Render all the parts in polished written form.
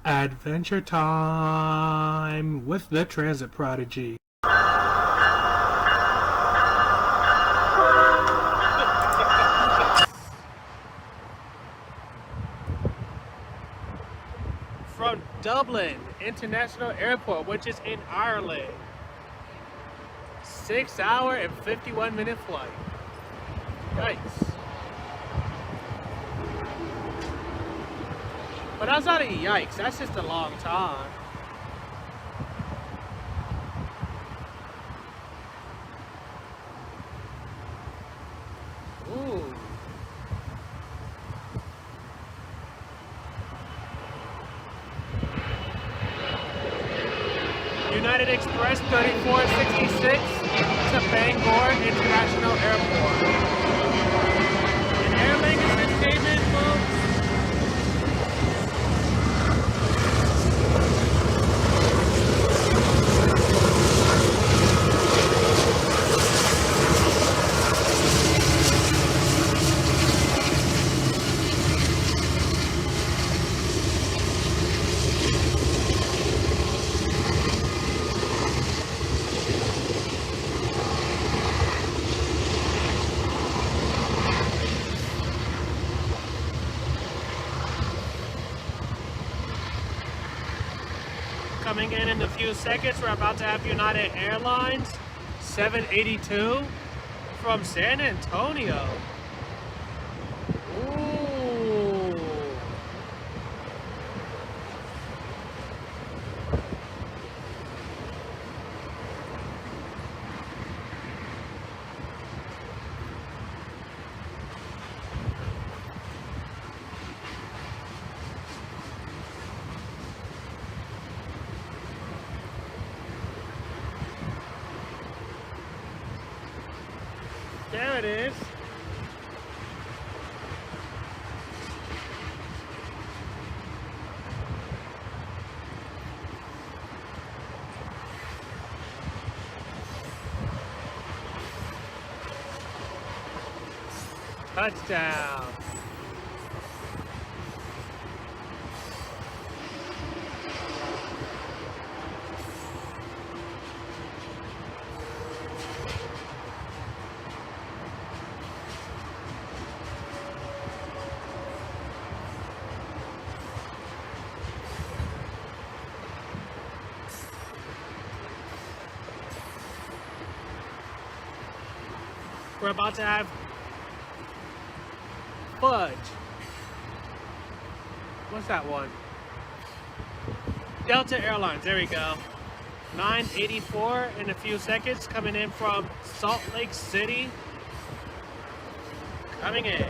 Adventure time with the Transit Prodigy. From Dublin International Airport, which is in Ireland. 6 hour and 51-minute flight. Yikes. But that's not a yikes, that's just a long time. Ooh. United Express 3466 to Bangor International Airport. An Aer Lingus came in, folks. Coming in a few seconds, we're about to have United Airlines 782 from San Antonio. Ooh. There it is. Touchdown. We're about to have fudge. What's that one? Delta Airlines, there we go. 984 in a few seconds, coming in from Salt Lake City. Coming in.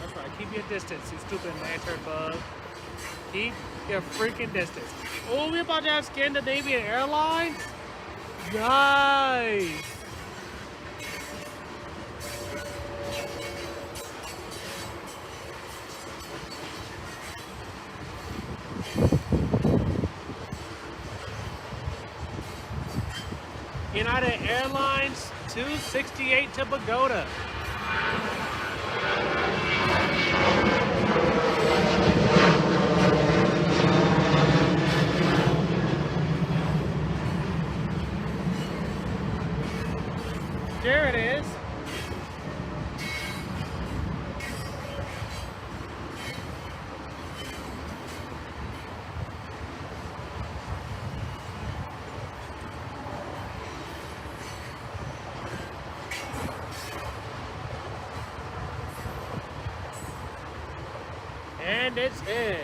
That's right, keep your distance, you stupid lantern bug. Keep your freaking distance. Oh, we're about to have Scandinavian Airlines? Nice! United Airlines 268 to Pagoda. There it is. And it's in.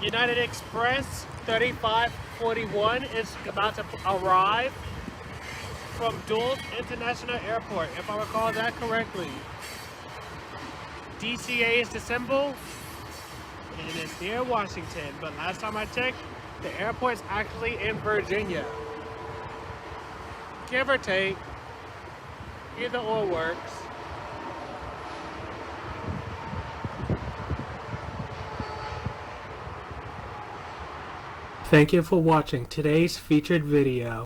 United Express 3541 is about to arrive from Dulles International Airport, if I recall that correctly. DCA is the symbol, and it's near Washington, but last time I checked, the airport's actually in Virginia. Give or take, either or works. Thank you for watching today's featured video.